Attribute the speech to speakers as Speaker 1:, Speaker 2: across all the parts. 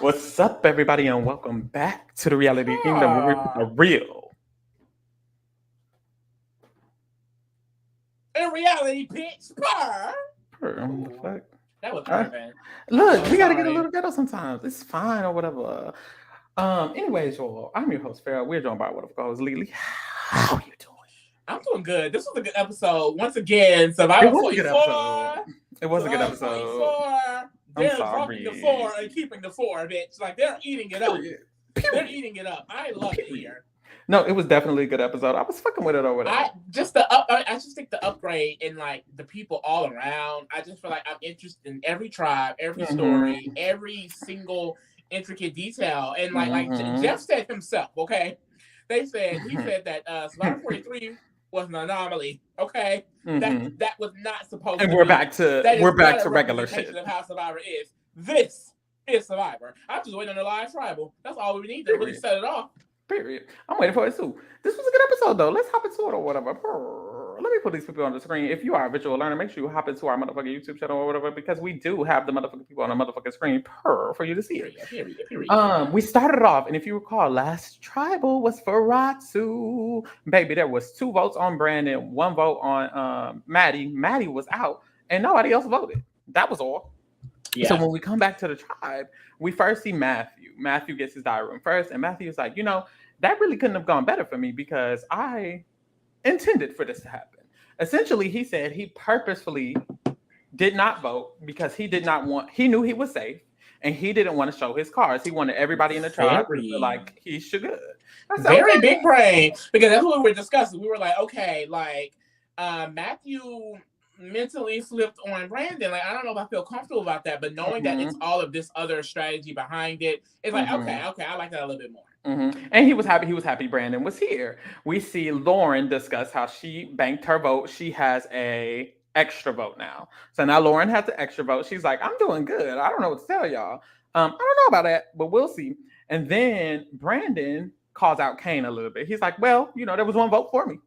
Speaker 1: What's up, everybody, and welcome back to the Reality Kingdom, where we're a real.
Speaker 2: In reality, bitch,
Speaker 1: What the fuck?
Speaker 2: That was perfect.
Speaker 1: Look,
Speaker 2: so
Speaker 1: we gotta get a
Speaker 2: sorry.
Speaker 1: little ghetto sometimes. It's fine or whatever. Anyways, y'all, I'm your host, Farrell. We're joined by whatever goes Lily. How you doing?
Speaker 2: I'm doing good. This was a good episode. Once again,
Speaker 1: It
Speaker 2: Survivor
Speaker 1: was a good
Speaker 2: 44.
Speaker 1: episode. It was a good
Speaker 2: Survivor
Speaker 1: episode.
Speaker 2: 44.
Speaker 1: I'm
Speaker 2: They're dropping the 4
Speaker 1: sorry.
Speaker 2: and keeping the 4, bitch. Like, they're eating it up.
Speaker 1: Period.
Speaker 2: They're eating it up. I love it here.
Speaker 1: No, it was definitely a good episode. I was fucking with it or whatever.
Speaker 2: I just think the upgrade in like the people all around. I just feel like I'm interested in every tribe, every story, every single intricate detail. And like Jeff said himself, okay? He said that Survivor 43 was an anomaly. Okay, that was not supposed to.
Speaker 1: And we're back to regular shit.
Speaker 2: Of how Survivor is. This is Survivor. I'm just waiting on the live tribal. That's all we need to really set it off.
Speaker 1: Period. I'm waiting for it too. This was a good episode though. Let's hop into it or whatever. Let me put these people on the screen. If you are a visual learner, make sure you hop into our motherfucking YouTube channel or whatever, because we do have the motherfucking people on the motherfucking screen for you to see it.
Speaker 2: Period.
Speaker 1: We started off, and if you recall, last tribal was Faratsu. Baby, there was 2 votes on Brandon, 1 vote on Maddie. Maddie was out, and nobody else voted. That was all. Yeah. So when we come back to the tribe, we first see Matthew. Matthew gets his diary room first, and Matthew's like, that really couldn't have gone better for me because I intended for this to happen. Essentially, he said he purposefully did not vote because he knew he was safe, and he didn't want to show his cards. He wanted everybody in the tribe to feel like he should good.
Speaker 2: Very big brain, because that's what we were discussing. We were like, okay, Matthew mentally flipped on Brandon. Like, I don't know if I feel comfortable about that, but knowing that it's all of this other strategy behind it, it's like, okay, I like that a little bit more.
Speaker 1: And he was happy Brandon was here. We see Lauren discuss how she banked her vote. She has a extra vote now. So now Lauren has an extra vote. She's like, I'm doing good. I don't know what to tell y'all. I don't know about that, but we'll see. And then Brandon calls out Kane a little bit. He's like, well, there was 1 vote for me.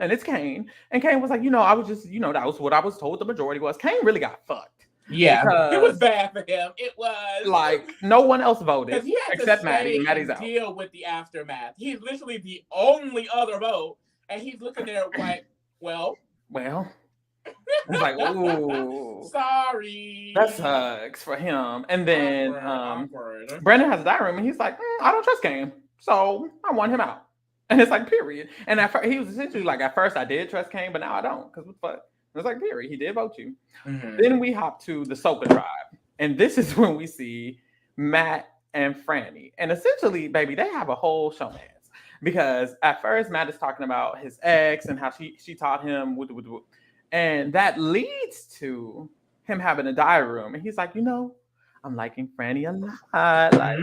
Speaker 1: And it's Kane. And Kane was like, I was just, that was what I was told the majority was. Kane really got fucked.
Speaker 2: Yeah, it was bad for him. It was
Speaker 1: like no one else voted except Maddie. Maddie's out.
Speaker 2: Deal with the aftermath. He's literally the only other vote, and he's looking there like, well.
Speaker 1: It's like, ooh,
Speaker 2: sorry.
Speaker 1: That sucks for him. And then
Speaker 2: awkward.
Speaker 1: Brandon has a diary room, and he's like, I don't trust Kane, so I want him out. And it's like, period. And at first, he was essentially like, at first I did trust Kane, but now I don't, because what the fuck? It's like, period. He did vote you. Then we hop to the Soka tribe. And this is when we see Matt and Franny. And essentially, baby, they have a whole showmance. Because at first, Matt is talking about his ex and how she taught him. And that leads to him having a diary room. And he's like, I'm liking Franny a lot. Like,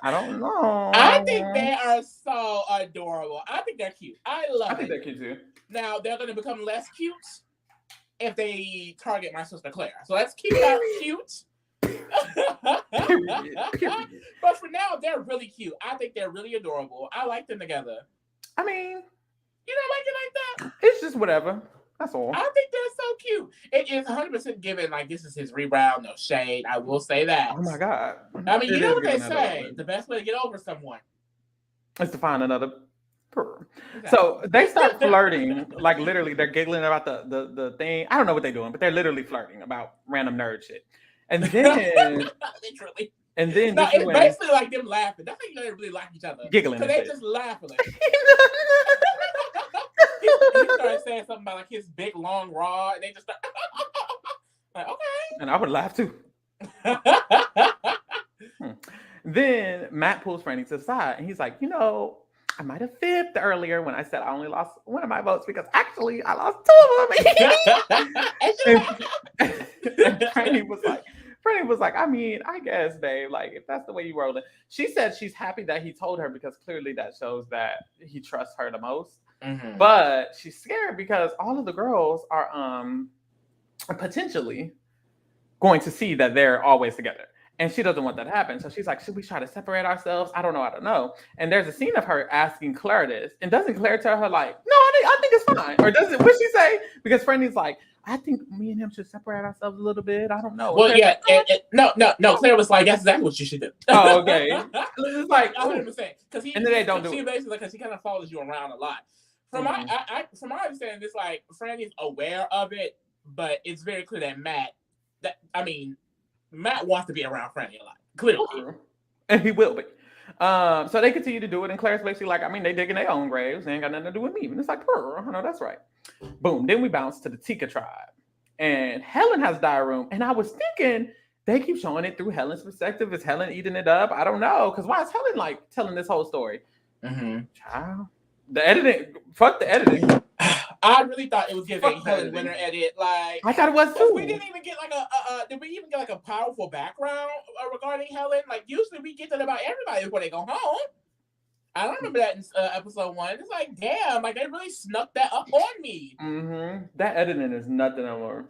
Speaker 1: I don't know.
Speaker 2: I think they are so adorable. I think they're cute. I think
Speaker 1: they're cute too.
Speaker 2: Now, they're going to become less cute if they target my sister Claire. So let's keep that cute.
Speaker 1: Period.
Speaker 2: But for now, they're really cute. I think they're really adorable. I like them together.
Speaker 1: I mean,
Speaker 2: you don't like it like that?
Speaker 1: It's just whatever. That's all.
Speaker 2: I think they're so cute. It is 100% given, like, this is his rebound, no shade. I will say that.
Speaker 1: Oh my God.
Speaker 2: I mean, you know what they say. The best way to get over someone
Speaker 1: is to find another. Exactly. So they start flirting, like literally they're giggling about the thing. I don't know what they're doing, but they're literally flirting about random nerd shit. And then
Speaker 2: literally.
Speaker 1: And then
Speaker 2: it's basically like them laughing. That's how you know they really like each other.
Speaker 1: Giggling.
Speaker 2: Because they just laughing. He started saying something about like his big long rod, and they just start like, okay.
Speaker 1: And I would laugh too. Then Matt pulls Franny to the side, and he's like, I might have fibbed earlier when I said I only lost 1 of my votes because actually I lost 2 of them. And Franny was like, I mean, I guess, babe, like if that's the way you roll it. She said she's happy that he told her because clearly that shows that he trusts her the most. But she's scared because all of the girls are potentially going to see that they're always together. And she doesn't want that to happen. So she's like, should we try to separate ourselves? I don't know. And there's a scene of her asking Claire this. And doesn't Claire tell her like, no, I think it's fine. Or does it, what she say? Because Franny's like, I think me and him should separate ourselves a little bit. I don't know.
Speaker 2: Well, yeah, no. Claire was like, "That's exactly what you should do."
Speaker 1: Oh, okay. It's like
Speaker 2: 100%, because
Speaker 1: and then they don't do
Speaker 2: she
Speaker 1: it.
Speaker 2: basically, because he kind of follows you around a lot. From from my understanding, it's like Franny is aware of it, but it's very clear that Matt wants to be around Franny a lot, clearly,
Speaker 1: and he will be. So they continue to do it, and Claire's basically like, I mean, they digging their own graves. They ain't got nothing to do with me. And it's like, I know that's right. Boom. Then we bounce to the Tika tribe. And Helen has diary room. And I was thinking, they keep showing it through Helen's perspective. Is Helen eating it up? I don't know. Because why is Helen like telling this whole story? Child. The editing, fuck the editing.
Speaker 2: I really thought it was giving Helen Winter edit. Like,
Speaker 1: I thought it was too.
Speaker 2: We didn't even get like did we even get like a powerful background regarding Helen? Like, usually we get that about everybody before they go home. I don't remember that in episode 1. It's like, damn, like they really snuck that up on me.
Speaker 1: That editing is nothing anymore.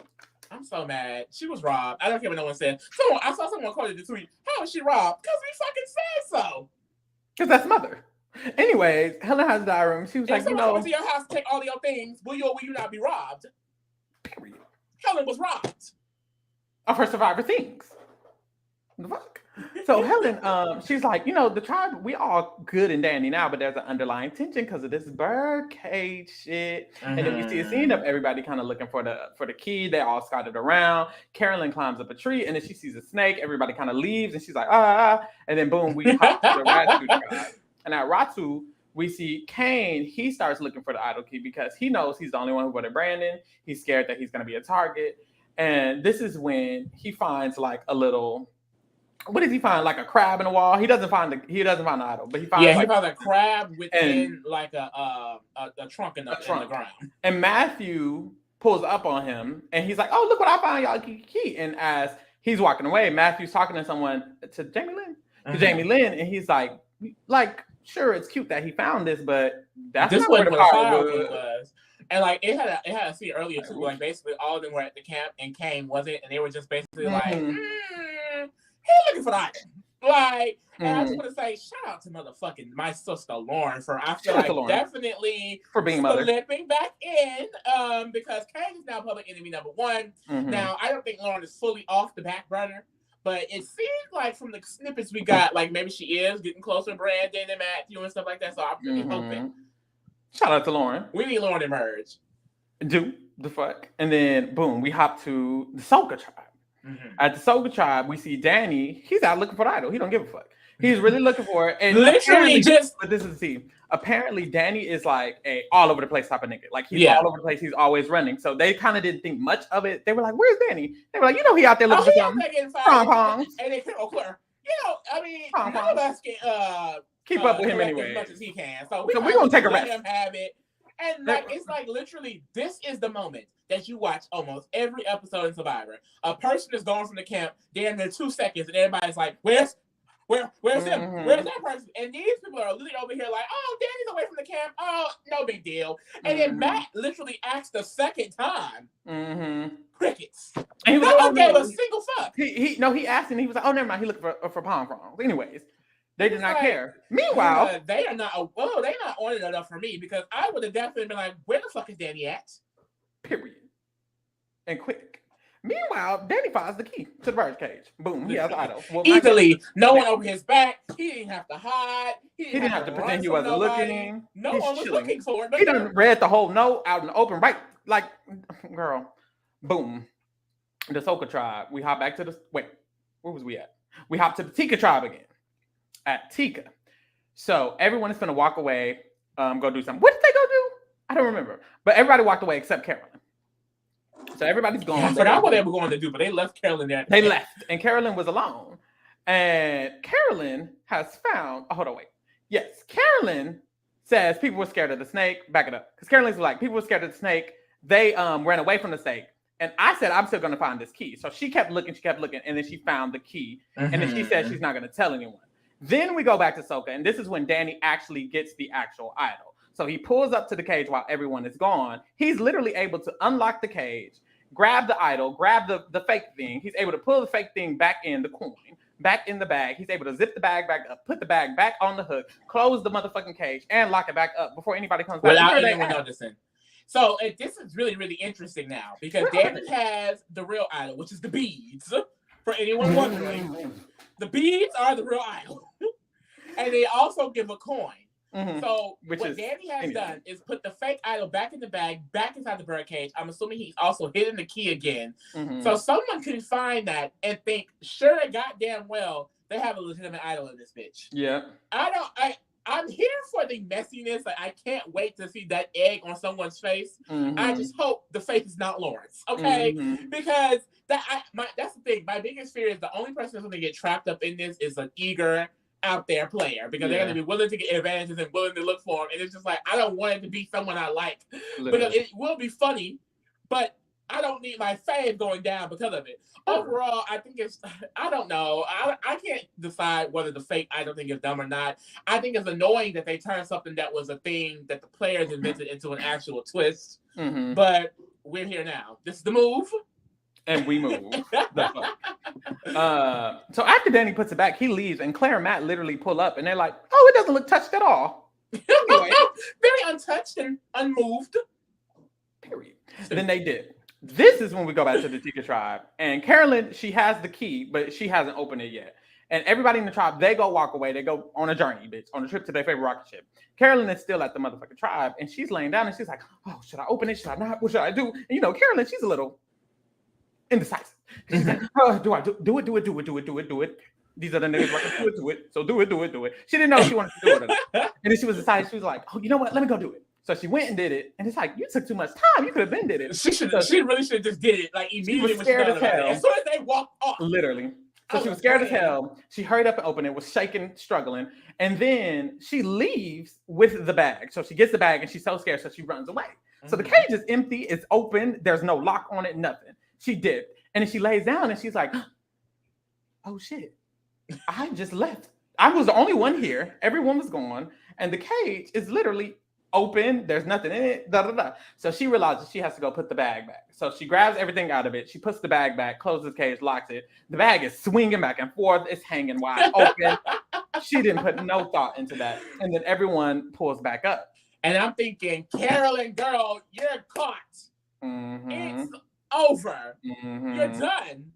Speaker 2: I'm so mad. She was robbed. I don't care what no one said. I saw someone quoted the tweet. How was she robbed? Because we fucking said so.
Speaker 1: Because that's mother. Anyways, Helen has a diary room. She was like,
Speaker 2: someone went to your house to take all your things, will you or will you not be robbed?
Speaker 1: Period.
Speaker 2: Helen was robbed
Speaker 1: of her survivor things. The fuck? So Helen, she's like, the tribe, we all good and dandy now, but there's an underlying tension because of this birdcage shit. And then you see a scene of everybody kind of looking for the key. They all scattered around. Carolyn climbs up a tree, and then she sees a snake. Everybody kind of leaves, and she's like, and then boom, we hop to the Ratu tribe. And at Ratu, we see Kane. He starts looking for the idol key because he knows he's the only one who voted Brandon. He's scared that he's going to be a target. And this is when he finds like a little. What does he find? Like a crab in the wall. He doesn't find the idol, but he finds
Speaker 2: he found a crab within like a trunk in the ground.
Speaker 1: And Matthew pulls up on him, and he's like, "Oh, look what I found, y'all key." And as he's walking away, Matthew's talking to someone, to Jamie Lynn, and he's like, sure, it's cute that he found this, but that's not where the power was.
Speaker 2: And like it had a scene earlier too, like basically all of them were at the camp and Kane wasn't, and they were just basically like, he's looking for the item. Like, and I just want to say, shout out to motherfucking my sister Lauren for definitely
Speaker 1: for being
Speaker 2: slipping back in, because Kane is now public enemy number 1. Now I don't think Lauren is fully off the back burner. But it seems like from the snippets we got, like maybe she is getting closer to Brandon and Matthew and stuff like that. So I'm really hoping.
Speaker 1: Shout out to Lauren.
Speaker 2: We need Lauren to merge.
Speaker 1: Do the fuck. And then boom, we hop to the Soka tribe. At the Soka tribe, we see Danny. He's out looking for the idol. He don't give a fuck. He's really looking for it. And
Speaker 2: literally
Speaker 1: but this is the scene. Apparently, Danny is like a all over the place type of nigga. Like he's all over the place. He's always running. So they kind of didn't think much of it. They were like, "Where's Danny?" They were like, he out there looking for something. Pom-poms.
Speaker 2: And they couldn't clear. I mean, none of us can
Speaker 1: keep up with him anyway
Speaker 2: as much as he can. So
Speaker 1: we're gonna take a
Speaker 2: let
Speaker 1: rest.
Speaker 2: him have it. And like it's like literally, this is the moment that you watch almost every episode in Survivor. A person is going from the camp, they're in there 2 seconds, and everybody's like, Where's him? Where's that person? And these people are literally over here like, oh, Danny's away from the camp. Oh, no big deal. And then Matt literally asked the second time. Crickets. And he was no one gave a single fuck.
Speaker 1: He asked and he was like, oh, never mind. He looked for pom frogs. Anyways, they did not care. Meanwhile,
Speaker 2: they're not on it enough for me because I would have definitely been like, where the fuck is Danny at?
Speaker 1: Period. And quick. Meanwhile, Danny finds the key to the birdcage. Boom, he has the idol.
Speaker 2: Well, easily, no one over his back. He didn't have to hide.
Speaker 1: He didn't have to pretend he wasn't looking.
Speaker 2: No one was looking for it.
Speaker 1: He done read the whole note out in the open, right? Like, girl. Boom. The Soka tribe. We hop back to where was we at? We hop to the Tika tribe again. At Tika. So everyone is gonna walk away, go do something. What did they go do? I don't remember. But everybody walked away except Carolyn. So everybody's gone.
Speaker 2: I forgot what they were going to do, but they left Carolyn there.
Speaker 1: They left, and Carolyn was alone. And Carolyn has found. Oh, hold on, wait. Yes, Carolyn says people were scared of the snake. Back it up, because Carolyn's like people were scared of the snake. They ran away from the snake, and I said I'm still going to find this key. So she kept looking, and then she found the key, and then she said she's not going to tell anyone. Then we go back to Soka, and this is when Danny actually gets the actual idol. So he pulls up to the cage while everyone is gone. He's literally able to unlock the cage, grab the idol, grab the fake thing. He's able to pull the fake thing back in the coin, back in the bag. He's able to zip the bag back up, put the bag back on the hook, close the motherfucking cage, and lock it back up before anybody comes back.
Speaker 2: Without anyone noticing. So this is really, really interesting now because Danny has the real idol, which is the beads. For anyone wondering, the beads are the real idol. And they also give a coin. So what Danny has done is put the fake idol back in the bag, back inside the birdcage. I'm assuming he's also hidden the key again. So someone can find that and think, sure, goddamn well, they have a legitimate idol in this bitch.
Speaker 1: Yeah.
Speaker 2: I'm here for the messiness. Like, I can't wait to see that egg on someone's face. I just hope the face is not Lawrence, okay? Because that's the thing. My biggest fear is the only person that's going to get trapped up in this is an eager, out there player because they're going to be willing to get advantages and willing to look for him. And it's just like, I don't want it to be someone I like. Because it will be funny, but I don't need my fame going down because of it. Overall, I think I don't know. I can't decide whether the fake idol thing is dumb or not. I think it's annoying that they turned something that was a thing that the players invented into an actual twist. But we're here now. This is the move.
Speaker 1: And we move. So after Danny puts it back, he leaves, and Claire and Matt literally pull up, and they're like, "Oh, it doesn't look touched at all."
Speaker 2: Anyway. Very untouched and unmoved.
Speaker 1: Period. Then they did. This is when we go back to the Tika tribe, and Carolyn, she has the key, but she hasn't opened it yet. And everybody in the tribe, they go walk away. They go on a journey, bitch, on a trip to their favorite rocket ship. Carolyn is still at the motherfucking tribe, and she's laying down, and she's like, "Oh, should I open it? Should I not? What should I do?" And Carolyn, she's a little indecisive. She's like, "Oh, do it. These are the niggas like, do it. So do it. She didn't know she wanted to do it. And then she was decided, she was like, "Oh, you know what? Let me go do it." So she went and did it. And it's like, you took too much time. You could have been did it.
Speaker 2: She really should have just did it like immediately.
Speaker 1: She was scared as hell.
Speaker 2: As soon as they walked off.
Speaker 1: Literally. So she was scared as hell. She hurried up and opened it, was shaking, struggling. And then she leaves with the bag. So she gets the bag and she's so scared, so she runs away. So the cage is empty. It's open. There's no lock on it, nothing. She dipped. And then she lays down and she's like, "Oh shit, I just left. I was the only one here. Everyone was gone. And the cage is literally open. There's nothing in it. Da, da, da." So she realizes she has to go put the bag back. So she grabs everything out of it. She puts the bag back, closes the cage, locks it. The bag is swinging back and forth. It's hanging wide open. She didn't put no thought into that. And then everyone pulls back up.
Speaker 2: And I'm thinking, Carolyn, girl, you're caught. It's over. You're done.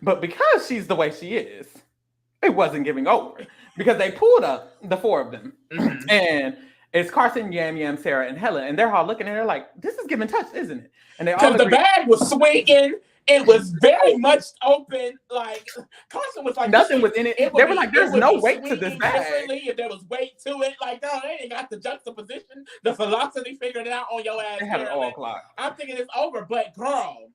Speaker 1: But because she's the way she is, it wasn't giving over. Because they pulled up, the four of them. And it's Carson, Yam Yam, Sarah, and Helen. And they're all looking at her like, this is giving touch, isn't it? And they all
Speaker 2: because the bag was swinging. It was very much open. Like, Carson was like,
Speaker 1: nothing was in it. They were like, there's no weight to this bag.
Speaker 2: If there was weight to it, like, no, they ain't got the juxtaposition, the velocity figured it out on your ass.
Speaker 1: They had it all clocked.
Speaker 2: I'm thinking it's over, but girl.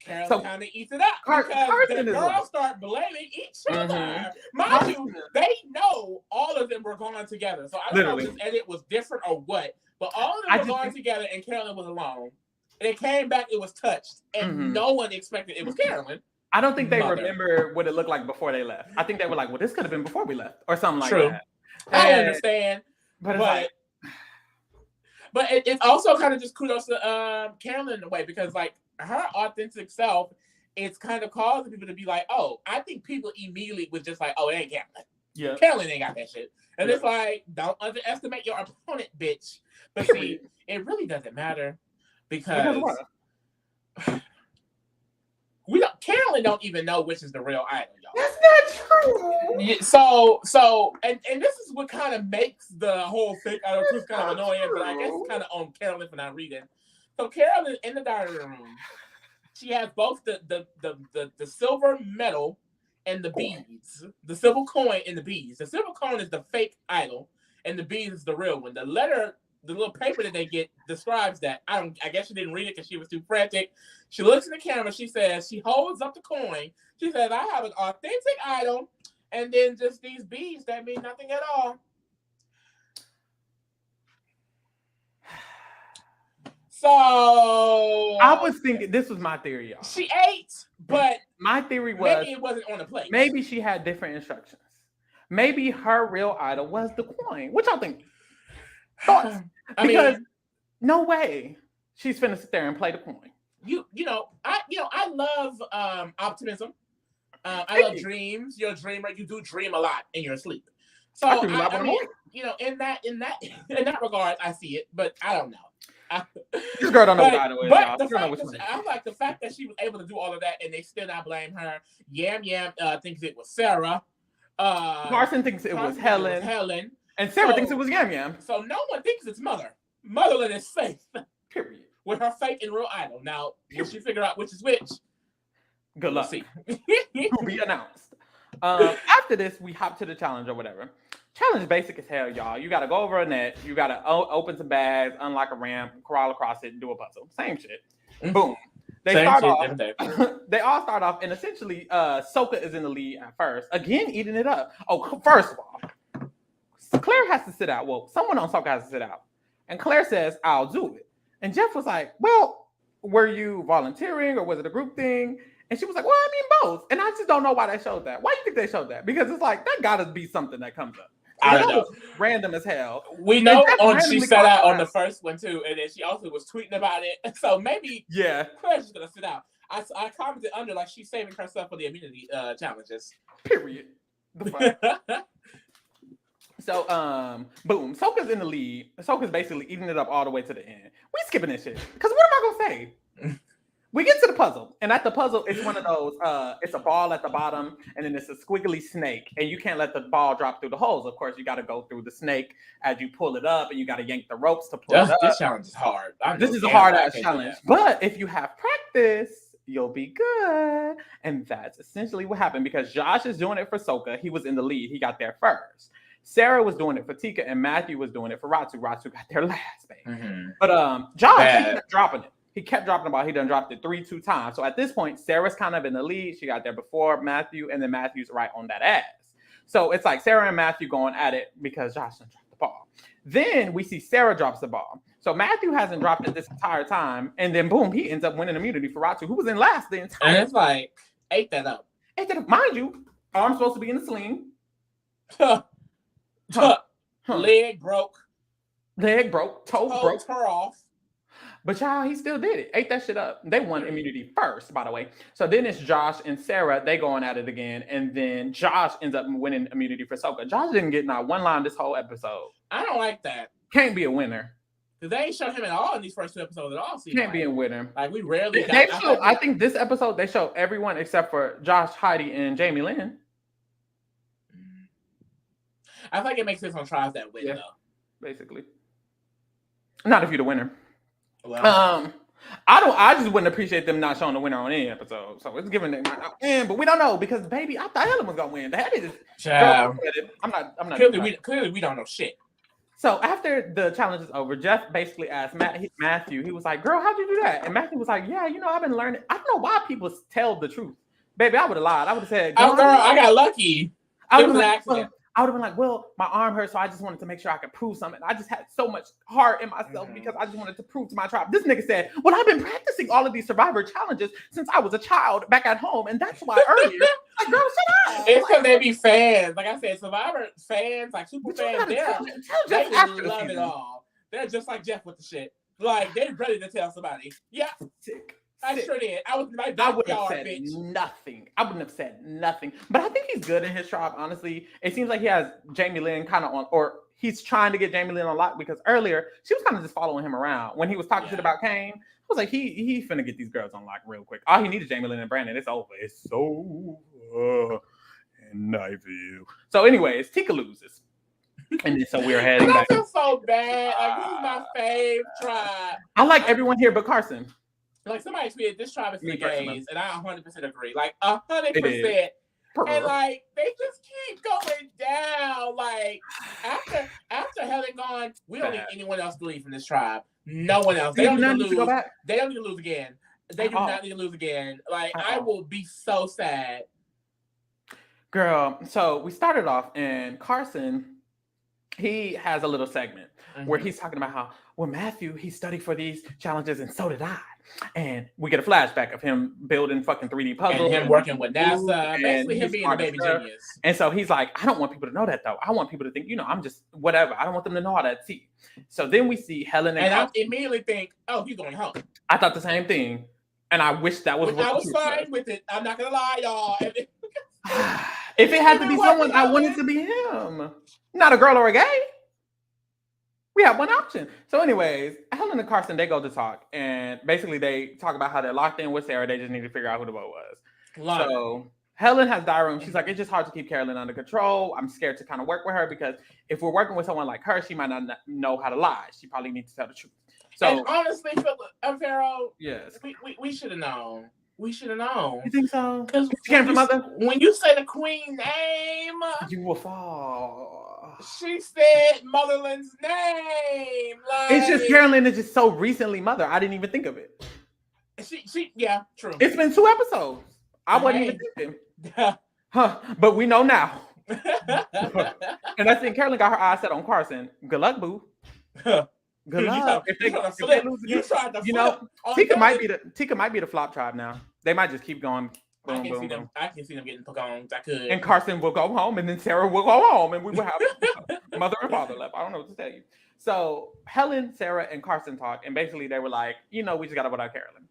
Speaker 2: Carolyn kind of eats it up because the girls start blaming each other. Mind you, they know all of them were gone together. So I don't know if this edit was different or what, but all of them were gone together and Carolyn was alone. And it came back, it was touched, and no one expected it was Carolyn.
Speaker 1: I don't think they remember what it looked like before they left. I think they were like, well, this could have been before we left, or something like that.
Speaker 2: I understand. But it's also kind of just kudos to Carolyn in a way, because like her authentic self, it's kind of causing people to be like, oh, I think people immediately was just like, oh, it ain't Carolyn.
Speaker 1: Yeah.
Speaker 2: Carolyn ain't got that shit. And it's like, don't underestimate your opponent, bitch. But see, it really doesn't matter. Because Carolyn don't even know which is the real idol, y'all.
Speaker 1: That's not true.
Speaker 2: Yeah, so and this is what kind of makes the whole fake idol twist kind of annoying, but I guess it's kind of on Carolyn for not reading. So Carolyn in the dining room, she has both the silver medal and the beads. The silver coin and the beads. The silver coin is the fake idol, and the beads is the real one. The little paper that they get describes that. I guess she didn't read it because she was too frantic. She looks in the camera. She says, she holds up the coin. She says, I have an authentic idol, and then just these beads that mean nothing at all. So
Speaker 1: I was thinking, this was my theory, y'all.
Speaker 2: She ate, but
Speaker 1: my theory was
Speaker 2: maybe it wasn't on the plate.
Speaker 1: Maybe she had different instructions. Maybe her real idol was the coin. What y'all think? Thoughts? Because no way she's finna sit there and play the coin.
Speaker 2: I love optimism. I love dreams. You're a dreamer. You do dream a lot in your sleep. So
Speaker 1: I dream a lot when I'm awake.
Speaker 2: in that regard, I see it, but I don't know.
Speaker 1: This girl don't know what idol is, y'all.
Speaker 2: I like the fact that she was able to do all of that and they still not blame her. Yam thinks it was Sarah.
Speaker 1: Carson thinks it was Helen. And Sarah thinks it was Yam Yam.
Speaker 2: So no one thinks it's Mother. Motherland is safe.
Speaker 1: Period.
Speaker 2: With her fake and real idol. Now, if she figure out which is which,
Speaker 1: good luck.
Speaker 2: We'll see.
Speaker 1: To be announced. After this, we hop to the challenge or whatever. Challenge basic as hell, y'all. You got to go over a net. You got to open some bags, unlock a ramp, crawl across it, and do a puzzle. Same shit. Boom. They all start off, and essentially, Soka is in the lead at first. Again, eating it up. Oh, first of all, Claire has to sit out. Well, someone on Soka has to sit out. And Claire says, I'll do it. And Jeff was like, well, were you volunteering or was it a group thing? And she was like, well, I mean, both. And I just don't know why they showed that. Why do you think they showed that? Because it's like, that got to be something that comes up.
Speaker 2: I don't know.
Speaker 1: Random as hell.
Speaker 2: We know she sat out on the first one too, and then she also was tweeting about it. So maybe Claire's just gonna sit out. I commented under like she's saving herself for the immunity challenges.
Speaker 1: Period. So boom. Soka's in the lead. Soka's basically eating it up all the way to the end. We skipping this shit because what am I gonna say? We get to the puzzle, and at the puzzle, it's one of those, it's a ball at the bottom, and then it's a squiggly snake, and you can't let the ball drop through the holes. Of course, you got to go through the snake as you pull it up, and you got to yank the ropes to pull it up.
Speaker 2: This challenge is hard.
Speaker 1: This is a hard-ass challenge. But if you have practice, you'll be good. And that's essentially what happened, because Josh is doing it for Soka. He was in the lead. He got there first. Sarah was doing it for Tika, and Matthew was doing it for Ratu. Ratu got there last, baby. Mm-hmm. But Josh, he kept dropping it. He kept dropping the ball. He done dropped it 2 times. So at this point, Sarah's kind of in the lead. She got there before Matthew, and then Matthew's right on that ass. So it's like Sarah and Matthew going at it because Josh done dropped the ball. Then we see Sarah drops the ball. So Matthew hasn't dropped it this entire time. And then boom, he ends up winning immunity for Ratu, who was in last the entire time.
Speaker 2: And it's like, ate that up.
Speaker 1: Mind you, arm's supposed to be in the sling.
Speaker 2: Leg broke.
Speaker 1: Toe broke.
Speaker 2: Her off.
Speaker 1: But y'all, he still did it. Ate that shit up. They won immunity first, by the way. So then it's Josh and Sarah. They going at it again. And then Josh ends up winning immunity for Soka. Josh didn't get not one line this whole episode.
Speaker 2: I don't like that.
Speaker 1: Can't be a winner.
Speaker 2: Because they ain't showed him at all in these first 2 episodes at all.
Speaker 1: Can't be a winner.
Speaker 2: Like, we rarely
Speaker 1: I think this episode, they show everyone except for Josh, Heidi, and Jamie Lynn.
Speaker 2: I think it makes sense on tries that win, though. Basically.
Speaker 1: Not if you're the winner.
Speaker 2: Well,
Speaker 1: I just wouldn't appreciate them not showing the winner on any episode. So it's giving them win, but we don't know because baby, I thought Helen was gonna win. That is I'm not
Speaker 2: clearly we don't know shit.
Speaker 1: So after the challenge is over, Jeff basically asked Matthew, he was like, girl, how'd you do that? And Matthew was like, yeah, I've been learning. I don't know why people tell the truth. Baby, I would have lied. I would have said,
Speaker 2: girl, I got lucky. It was an accident.
Speaker 1: I would have been like, well, my arm hurt, so I just wanted to make sure I could prove something. I just had so much heart in myself because I just wanted to prove to my tribe. This nigga said, well, I've been practicing all of these Survivor challenges since I was a child back at home, and that's why earlier, like, girl, shut up.
Speaker 2: It's because they be fans. Like I said, Survivor fans, like super fans, they love it all. They're just like Jeff with the shit. Like, they're ready to tell somebody. Yeah.
Speaker 1: Sick.
Speaker 2: I sure did. I wouldn't have said
Speaker 1: nothing. I wouldn't have said nothing. But I think he's good in his tribe, honestly. It seems like he has Jamie Lynn kind of on, or he's trying to get Jamie Lynn on lock because earlier she was kind of just following him around. When he was talking shit about Kane, I was like, he finna get these girls on lock real quick. All he needed Jamie Lynn and Brandon. It's over. It's so nice for you. So anyways, Tika loses. And then so we're heading back.
Speaker 2: I feel so bad. Like, this is my fave tribe.
Speaker 1: I like everyone here but Carson.
Speaker 2: Like, somebody tweeted, this tribe is for the gays, and I 100% agree. Like, 100%. And, like, they just keep going down. Like, after Helen gone, we don't need anyone else to leave from this tribe. No one else. They don't need to lose. They don't need to lose again. They do not need to lose again. Like, I will be so sad.
Speaker 1: Girl, so we started off, and Carson, he has a little segment where he's talking about how, well, Matthew, he studied for these challenges, and so did I. And we get a flashback of him building fucking 3D puzzles.
Speaker 2: And him working with NASA. Basically him being a baby genius.
Speaker 1: And so he's like, I don't want people to know that, though. I want people to think, I'm just whatever. I don't want them to know how to see. So then we see Helen and
Speaker 2: I immediately think, oh, he's going home.
Speaker 1: I thought the same thing. And I wish that was what
Speaker 2: I was fine with it. I'm not going to lie, y'all.
Speaker 1: If it had to be someone, I want it to be him. Not a girl or a gay. We have one option. So, anyways, Helen and Carson, they go to talk, and basically they talk about how they're locked in with Sarah. They just need to figure out who the vote was. So Helen has diary room. She's like, it's just hard to keep Carolyn under control. I'm scared to kind of work with her because if we're working with someone like her, she might not know how to lie. She probably needs to tell the truth. So,
Speaker 2: and honestly, Pharaoh,
Speaker 1: yes,
Speaker 2: we should have known. We should have known.
Speaker 1: You think so?
Speaker 2: Because when you say the queen name,
Speaker 1: you will fall.
Speaker 2: She said Motherland's name. Like,
Speaker 1: it's just Carolyn is just so recently mother. I didn't even think of it.
Speaker 2: She yeah, true.
Speaker 1: It's been 2 episodes. I wasn't even thinking. But we know now. And I think Carolyn got her eyes set on Carson. Good luck, boo. Good luck. If they lose again, you know, Tika might be the flop tribe now. They might just keep going. Boom,
Speaker 2: I can see them getting pagons. I could.
Speaker 1: And Carson will go home, and then Sarah will go home, and we will have mother and father left. I don't know what to tell you. So Helen, Sarah, and Carson talk, and basically they were like, you know, we just gotta vote out Carolyn.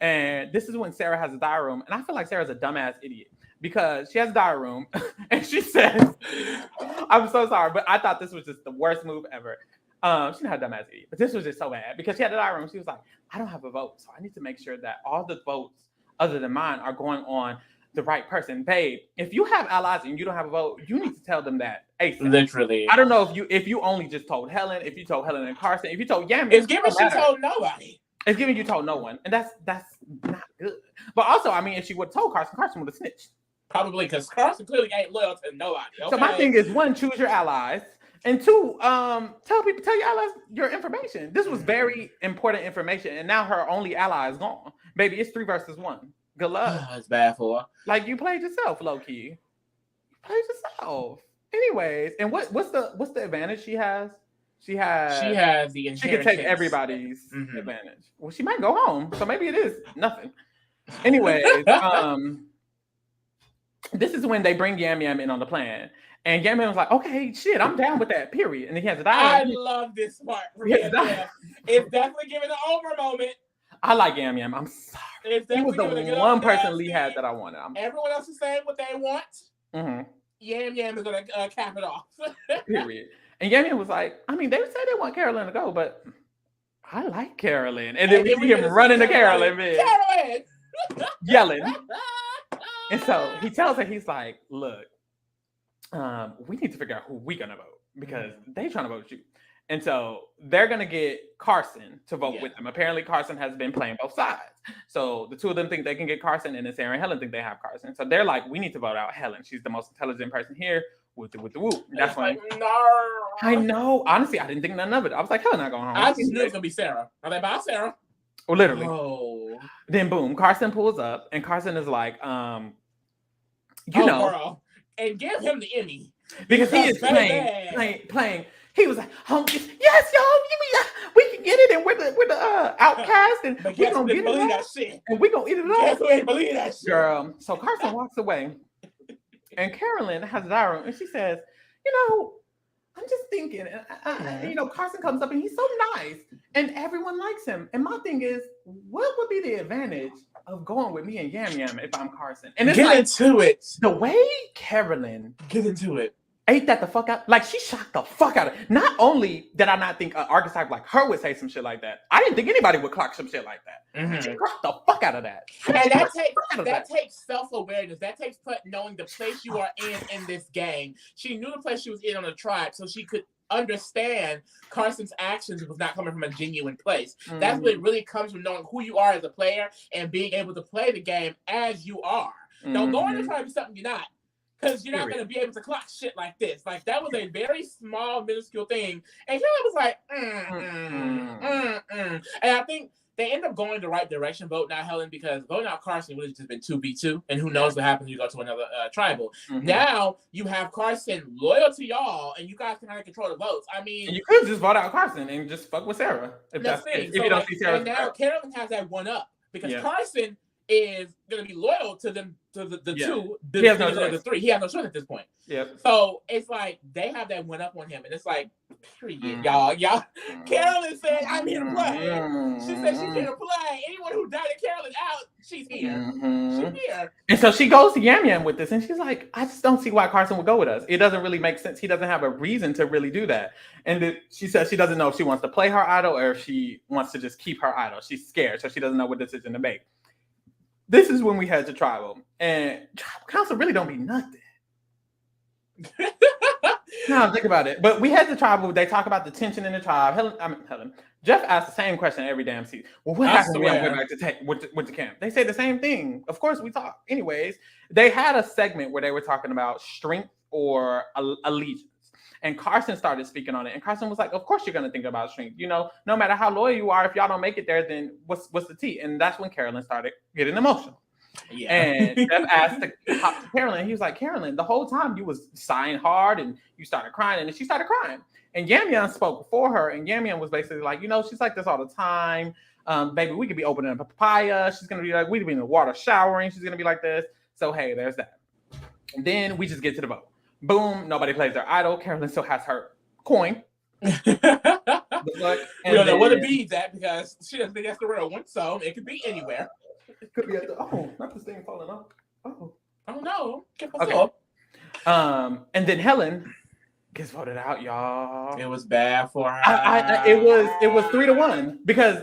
Speaker 1: And this is when Sarah has a diary room, and I feel like Sarah's a dumbass idiot because she has a diary room, and she says, "I'm so sorry, but I thought this was just the worst move ever." She's not a dumbass idiot, but this was just so bad because she had a diary room. She was like, "I don't have a vote, so I need to make sure that all the votes other than mine are going on the right person." Babe, if you have allies and you don't have a vote, you need to tell them that ASAP.
Speaker 2: Literally.
Speaker 1: I don't know if you only just told Helen, if you told Helen and Carson, if you told Yami.
Speaker 2: It's giving she told nobody.
Speaker 1: It's giving you told no one, and that's not good. But also, I mean, if she would have told Carson, Carson would have snitched.
Speaker 2: Probably because Carson clearly ain't loyal to nobody. Okay?
Speaker 1: So my thing is, 1, choose your allies, and 2, tell your allies your information. This was very important information, and now her only ally is gone. Baby, it's 3 versus 1. Good luck.
Speaker 2: It's bad for her.
Speaker 1: Like you played yourself, low key. You played yourself. Anyways, and what's the advantage she has? She has the inheritance. She can take everybody's advantage. Well, she might go home, so maybe it is nothing. Anyways, this is when they bring Yam Yam in on the plan. And Yam Yam was like, okay, shit, I'm down with that, period. And then he has a dialogue.
Speaker 2: I love this part. It's definitely giving an over moment.
Speaker 1: I like Yam Yam. I'm sorry. He was the one person Lee had that I wanted.
Speaker 2: Everyone else is saying what they want. Yam Yam is going to cap it off.
Speaker 1: Period. And Yam Yam was like, I mean, they say they want Carolyn to go, but I like Carolyn. And then we see him running to Carolyn, man.
Speaker 2: Carolyn!
Speaker 1: Yelling. And so he tells her, he's like, look, we need to figure out who we're going to vote because they trying to vote you. And so they're going to get Carson to vote with them. Apparently, Carson has been playing both sides. So the 2 of them think they can get Carson, and then Sarah and Helen think they have Carson. So they're like, we need to vote out Helen. She's the most intelligent person here. With the whoop. That's when
Speaker 2: no.
Speaker 1: I know. Honestly, I didn't think nothing of it. I was like, hell, not going home.
Speaker 2: I just knew it was gonna be Sarah. I'm like, bye, Sarah.
Speaker 1: Well, literally.
Speaker 2: Oh.
Speaker 1: Then boom, Carson pulls up, and Carson is like, you know,
Speaker 2: girl. And give him the Emmy
Speaker 1: because he is playing. He was like, yes, y'all, we can get it, and we're the outcast, and we're gonna get it, and we're gonna eat it all.
Speaker 2: Guess who ain't believe that shit?
Speaker 1: Girl. So Carson walks away. And Carolyn has a diary room, and she says, you know, I'm just thinking, you know, Carson comes up, and he's so nice, and everyone likes him. And my thing is, what would be the advantage of going with me and Yam Yam if I'm Carson? And it's
Speaker 2: into it.
Speaker 1: The way Carolyn
Speaker 2: get into it.
Speaker 1: Ate that the fuck out. Like, she shocked the fuck out of it. Not only did I not think an archetype like her would say some shit like that, I didn't think anybody would clock some shit like that. She clocked the fuck out of that.
Speaker 2: And that takes self-awareness. That takes knowing the place you are in this game. She knew the place she was in on the tribe, so she could understand Carson's actions was not coming from a genuine place. That's what it really comes from, knowing who you are as a player and being able to play the game as you are. Don't go in there trying to be something you're not. Because you're not going to be able to clock shit like this. Like, that was a very small, minuscule thing. And Kelly was like, And I think they end up going the right direction, voting out Helen, because voting out Carson would have just been 2v2. And who knows what happens when you go to another tribal. Now, you have Carson loyal to y'all, and you guys can kind of control the votes. I mean... And
Speaker 1: you could just vote out Carson and just fuck with Sarah. If you don't see Sarah.
Speaker 2: And now, Carolyn has that one up. Because Carson is going to be loyal to them, to the 2, the 3. He has no choice at this point.
Speaker 1: Yep.
Speaker 2: So it's like they have that one up on him, and it's like Period, y'all. Carolyn said, "I'm here to play." She said she's here to play. Anyone who doubted Carolyn out, she's here. She's here.
Speaker 1: And so she goes to Yam Yam with this, and she's like, "I just don't see why Carson would go with us. It doesn't really make sense. He doesn't have a reason to really do that." And she says she doesn't know if she wants to play her idol or if she wants to just keep her idol. She's scared, so she doesn't know what decision to make. This is when we head to tribal, and tribal council really don't be nothing. No, think about it. But we had the tribal. They talk about the tension in the tribe. Helen. Jeff asked the same question every damn season. Well, what happened when we went back to went to camp? They say the same thing. Of course, we talk. Anyways, they had a segment where they were talking about strength or allegiance. And Carson started speaking on it. And Carson was like, of course you're going to think about strength. You know, no matter how loyal you are, if y'all don't make it there, then what's the tea? And that's when Carolyn started getting emotional. Yeah. And Jeff asked to Carolyn, he was like, Carolyn, the whole time you was sighing hard and you started crying, and then she started crying. And Yam Yam spoke for her, and Yam Yam was basically like, you know, she's like this all the time. Baby, we could be opening a papaya. She's going to be like, we'd be in the water showering. She's going to be like this. So, hey, there's that. And then we just get to the vote. Boom, nobody plays their idol. Carolyn still has her coin.
Speaker 2: We don't know what it beads at because she doesn't think that's the real one, so it could be anywhere.
Speaker 1: It could be at the not this thing falling off. Oh
Speaker 2: no.
Speaker 1: Okay. And then Helen gets voted out, y'all.
Speaker 2: It was bad for her.
Speaker 1: It was 3-1 because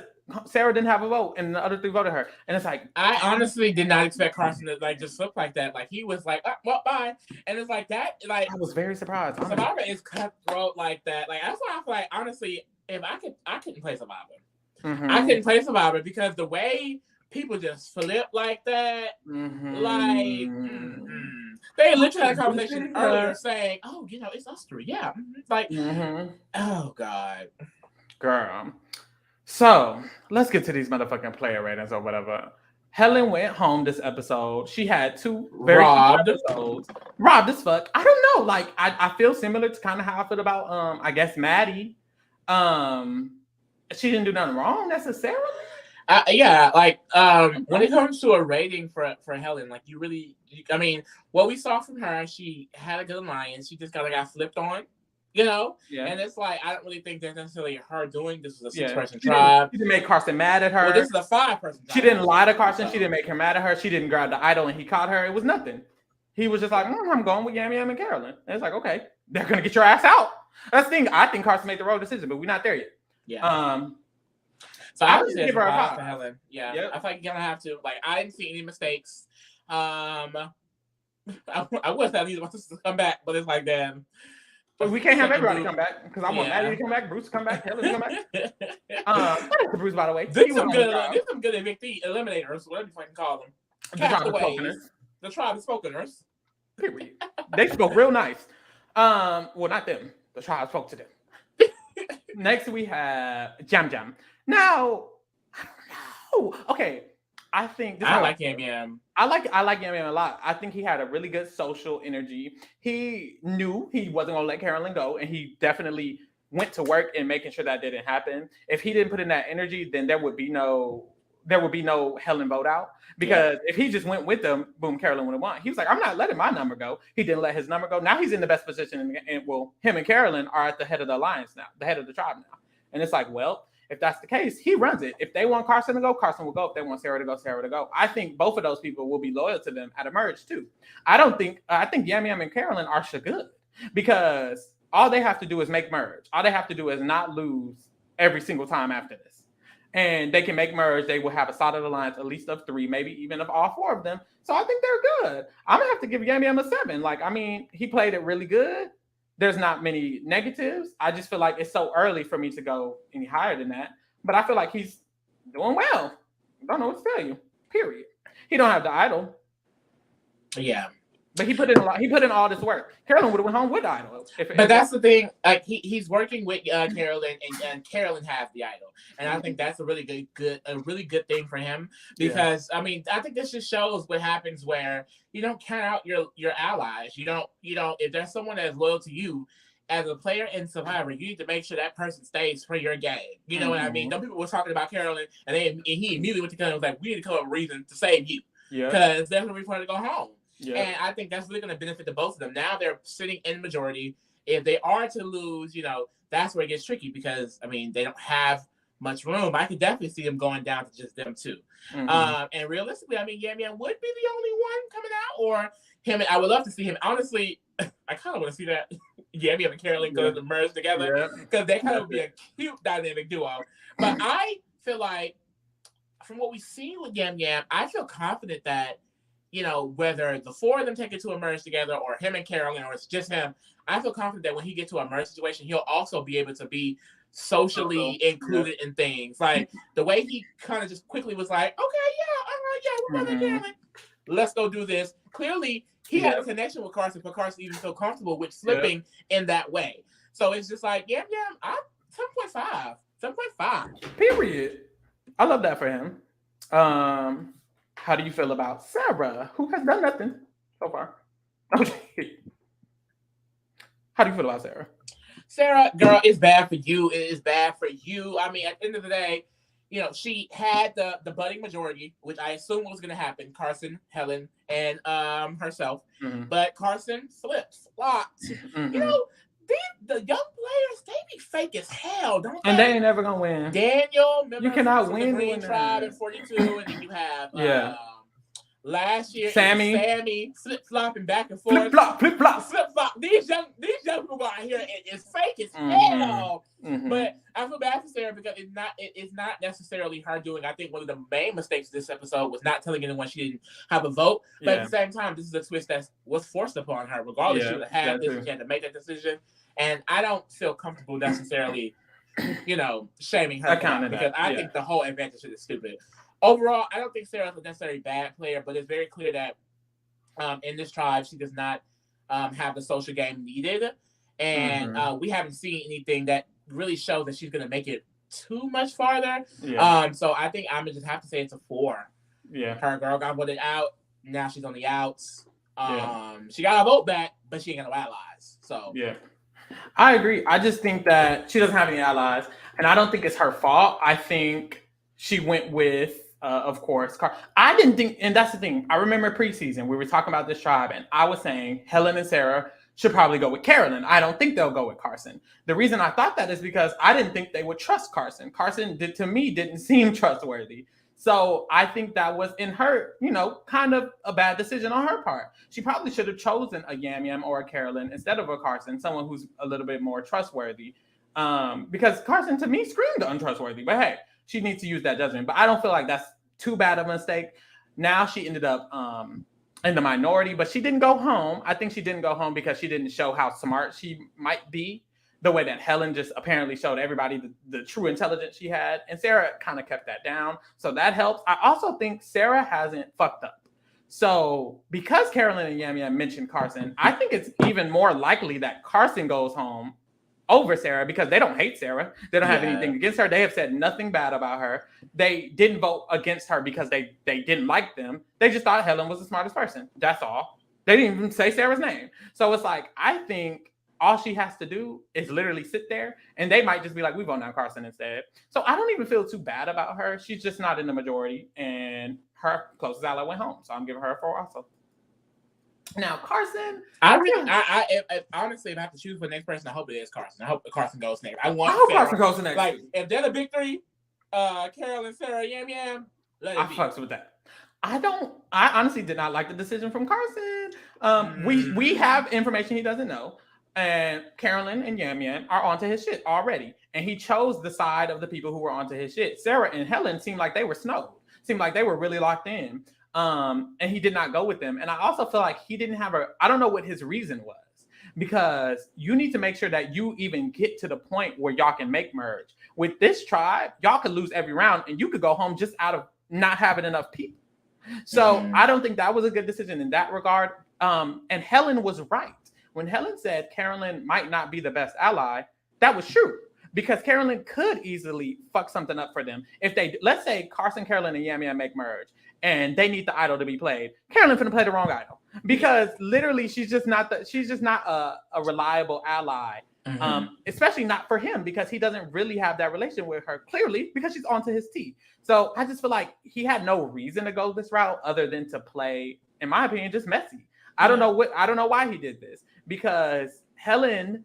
Speaker 1: Sarah didn't have a vote and the other 3 voted her. And it's like,
Speaker 2: I honestly did not expect Carson to like just look like that. Like he was like, oh, well, bye. And it's like that. Like
Speaker 1: I was very surprised.
Speaker 2: Survivor is cutthroat like that. Like that's why I feel like honestly, if I couldn't play Survivor. Mm-hmm. I couldn't play Survivor because the way people just flip like that, like they literally had a conversation earlier saying, "Oh, you know, it's us 3." Yeah, like, oh god,
Speaker 1: girl. So let's get to these motherfucking player ratings or whatever. Helen went home this episode. She had 2 very
Speaker 2: robbed
Speaker 1: episodes. Robbed as fuck. I don't know. Like I feel similar to kind of how I feel about I guess Maddie. She didn't do nothing wrong necessarily.
Speaker 2: Yeah, like when it comes to a rating for Helen, like I mean, what we saw from her, she had a good alliance. She just kind of got flipped on, you know? Yeah. And it's like, I don't really think that's necessarily her doing. This is a 6-person tribe.
Speaker 1: She didn't make Carson mad at her.
Speaker 2: Well, this is a 5-person tribe.
Speaker 1: She didn't lie to Carson. She didn't make her mad at her. She didn't grab the idol and he caught her. It was nothing. He was just like, I'm going with Yam Yam and Carolyn. And it's like, okay, they're going to get your ass out. That's the thing. I think Carson made the wrong decision, but we're not there yet.
Speaker 2: Yeah. So I would give her a 5 for Helen. Yeah, yep. I feel like you're gonna have to. Like, I didn't see any mistakes. I wish that either wants to come back, but it's like, damn.
Speaker 1: But we can't have everybody come back because I want Maddie to come back, Bruce to come back, Helen to come back. To Bruce, by the way.
Speaker 2: There's some good eliminators, whatever you can call them. The tribe of spokeners.
Speaker 1: Period. They spoke real nice. Well, not them. The tribe spoke to them. Next, we have Jam Jam. Now, I don't know. Okay, I think
Speaker 2: I like Yam Yam.
Speaker 1: I like Yam Yam a lot. I think he had a really good social energy. He knew he wasn't gonna let Carolyn go, and he definitely went to work in making sure that didn't happen. If he didn't put in that energy, then there would be no Helen vote out. Because if he just went with them, boom, Carolyn would have won. He was like, I'm not letting my number go. He didn't let his number go. Now he's in the best position, and well, him and Carolyn are at the head of the alliance now, the head of the tribe now. And it's like, well, if that's the case, he runs it. If they want Carson to go, Carson will go. If they want Sarah to go, Sarah to go. I think both of those people will be loyal to them at a merge too. I think Yam Yam and Carolyn are good because all they have to do is make merge. All they have to do is not lose every single time after this. And they can make merge. They will have a solid alliance, at least of 3, maybe even of all 4 of them. So I think they're good. I'm going to have to give Yam Yam a 7. Like, I mean, he played it really good. There's not many negatives. I just feel like it's so early for me to go any higher than that. But I feel like he's doing well. I don't know what to tell you. Period. He don't have the idol.
Speaker 2: Yeah.
Speaker 1: But he put in a lot. He put in all this work. Carolyn would have went home with the idol.
Speaker 2: But that's the thing. Like he's working with Carolyn, and Carolyn has the idol, and I think that's a really good thing for him because I mean I think this just shows what happens where you don't count out your allies. You don't if there's someone that's loyal to you as a player in Survivor, you need to make sure that person stays for your game. You know what I mean? Some people were talking about Carolyn, and he immediately went to Carolyn and was like, "We need to come up with a reason to save you, because that's when we want to go home." Yeah. And I think that's really going to benefit the both of them. Now they're sitting in majority, if they are to lose, that's where it gets tricky because I mean they don't have much room. I could definitely see them going down to just them two. And realistically, I mean, Yam Yam would be the only one coming out, or him. I would love to see him. Honestly, I kind of want to see that Yam Yam and Carolyn go to merge together because they kind of would be a cute dynamic duo. But I feel like from what we've seen with Yam Yam, I feel confident that whether the four of them take it to a merge together or him and Carolyn or it's just him, I feel confident that when he gets to a merge situation, he'll also be able to be socially included in things. Like the way he kind of just quickly was like, okay, yeah, all right, yeah, we're brother Carolyn. Let's go do this. Clearly, he had a connection with Carson for Carson to even feel comfortable with flipping in that way. So it's just like, I'm 7.5. 7.5.
Speaker 1: Period. I love that for him. How do you feel about Sarah, who has done nothing so far? Okay. How do you feel about Sarah?
Speaker 2: Sarah, girl, it's bad for you. It is bad for you. I mean, at the end of the day, she had the budding majority, which I assume was going to happen. Carson, Helen, and herself. But Carson flopped. The young players, they be fake as hell, don't they?
Speaker 1: And they ain't never gonna win.
Speaker 2: Daniel,
Speaker 1: you cannot win.
Speaker 2: The Green Tribe in 42, and then you have last year Sammy flip-flopping back and forth. Flip-flop. These young people out here is fake as hell. But I feel bad for Sarah because it's not necessarily her doing. I think one of the main mistakes of this episode was not telling anyone she didn't have a vote. But at the same time, this is a twist that was forced upon her. Regardless, she would have had this, she had to make that decision. And I don't feel comfortable necessarily, shaming her because I think the whole advantage is stupid. Overall, I don't think Sarah's a necessarily bad player, but it's very clear that in this tribe, she does not have the social game needed. And we haven't seen anything that really shows that she's going to make it too much farther. So I think I'm going to just have to say it's a 4. Her girl got voted out. Now she's on the outs. She got a vote back, but she ain't got no allies. So
Speaker 1: I agree. I just think that she doesn't have any allies, and I don't think it's her fault. I think she went with, of course, I didn't think, and that's the thing. I remember preseason, we were talking about this tribe, and I was saying Helen and Sarah should probably go with Carolyn. I don't think they'll go with Carson. The reason I thought that is because I didn't think they would trust Carson. Carson, to me, didn't seem trustworthy. So I think that was in her, kind of a bad decision on her part. She probably should have chosen a Yam Yam or a Carolyn instead of a Carson, someone who's a little bit more trustworthy. Because Carson, to me, screamed untrustworthy. But hey, she needs to use that judgment. But I don't feel like that's too bad of a mistake. Now she ended up in the minority, but she didn't go home. I think she didn't go home because she didn't show how smart she might be, the way that Helen just apparently showed everybody the true intelligence she had. And Sarah kind of kept that down. So that helps. I also think Sarah hasn't fucked up. So because Carolyn and Yam Yam mentioned Carson, I think it's even more likely that Carson goes home over Sarah because they don't hate Sarah. They don't have anything against her. They have said nothing bad about her. They didn't vote against her because they didn't like them. They just thought Helen was the smartest person. That's all. They didn't even say Sarah's name. So it's like, I think all she has to do is literally sit there, and they might just be like, we vote on Carson instead. So I don't even feel too bad about her. She's just not in the majority, and her closest ally went home. So I'm giving her a 4 also. Now, Carson,
Speaker 2: honestly, if I have to choose for the next person, I hope it is Carson. I hope Carson goes next. I hope
Speaker 1: Carson goes next.
Speaker 2: Like, if they're the big 3, Carolyn, Sarah, Yam Yam,
Speaker 1: I fucks with that. I honestly did not like the decision from Carson. We have information he doesn't know. And Carolyn and Yam Yam are onto his shit already. And he chose the side of the people who were onto his shit. Sarah and Helen seemed like they were snowed. Seemed like they were really locked in. And he did not go with them. And I also feel like he didn't have I don't know what his reason was. Because you need to make sure that you even get to the point where y'all can make merge. With this tribe, y'all could lose every round and you could go home just out of not having enough people. So I don't think that was a good decision in that regard. And Helen was right. When Helen said Carolyn might not be the best ally, that was true. Because Carolyn could easily fuck something up for them. If let's say Carson, Carolyn, and Yam Yam make merge, and they need the idol to be played, Carolyn finna play the wrong idol. Because literally, she's just not a reliable ally. Especially not for him, because he doesn't really have that relation with her, clearly, because she's onto his tea. So I just feel like he had no reason to go this route other than to play, in my opinion, just messy. I don't know why he did this, because Helen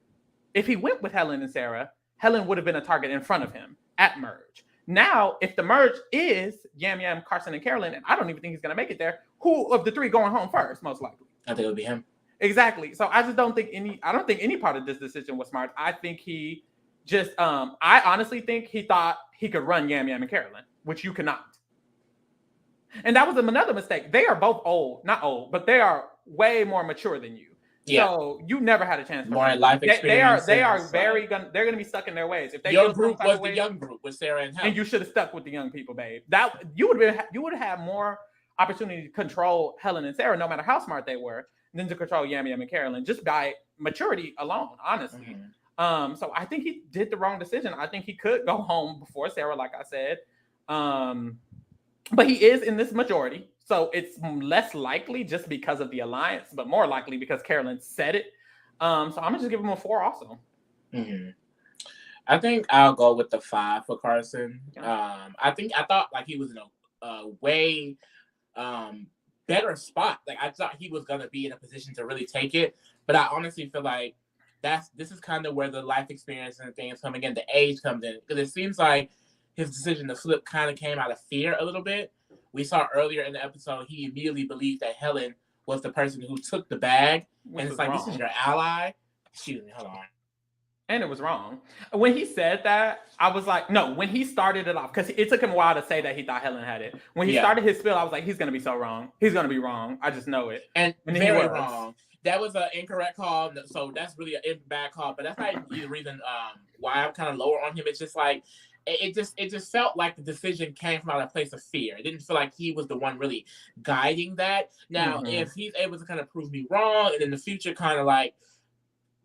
Speaker 1: if he went with Helen and Sarah, Helen would have been a target in front of him at merge. Now, if the merge is Yam Yam, Carson, and Carolyn, and I don't even think he's going to make it there, who of the three going home first, most likely?
Speaker 2: I think it would be him.
Speaker 1: Exactly. So I just don't think any part of this decision was smart. I think he just, I honestly think he thought he could run Yam Yam and Carolyn, which you cannot. And that was another mistake. They are both not old, but they are way more mature than you. Yeah. So you never had a chance.
Speaker 2: More life experience.
Speaker 1: They are they're going to be stuck in their ways. If they
Speaker 2: your group was the young group with Sarah and Helen.
Speaker 1: And you should have stuck with the young people, babe. That you would have had more opportunity to control Helen and Sarah, no matter how smart they were, than to control Yam Yam and Carolyn, just by maturity alone, honestly. Mm-hmm. So I think he did the wrong decision. I think he could go home before Sarah, like I said. But he is in this majority. So it's less likely just because of the alliance, but more likely because Carolyn said it. So I'm going to just give him a 4 also.
Speaker 2: Mm-hmm. I think I'll go with the 5 for Carson. I thought like he was in a way better spot. Like I thought he was going to be in a position to really take it. But I honestly feel like this is kind of where the life experience and things coming in, the age comes in. Because it seems like his decision to flip kind of came out of fear a little bit. We saw earlier in the episode, he immediately believed that Helen was the person who took the bag. And it's like, wrong. This is your ally. Excuse me, hold on.
Speaker 1: And it was wrong. When he said that, I was like, no, when he started it off, because it took him a while to say that he thought Helen had it. When he started his spiel, I was like, he's going to be so wrong. He's going to be wrong. I just know it.
Speaker 2: And very wrong. That was an incorrect call. So that's really a bad call. But that's not the reason why I'm kind of lower on him. It's just like, it just felt like the decision came from a place of fear. It didn't feel like he was the one really guiding that. Now, if he's able to kind of prove me wrong and in the future kind of like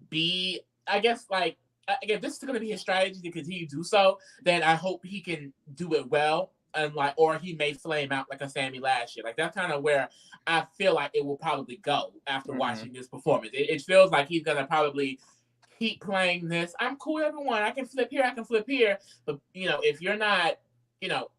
Speaker 2: be, I guess, like, again, this is going to be his strategy to continue to do so, then I hope he can do it well. And like, or he may flame out like a Sammy last year. Like, that's kind of where I feel like it will probably go after watching this performance. It feels like he's going to probably keep playing this. I'm cool, everyone. I can flip here. I can flip here. But, if you're not,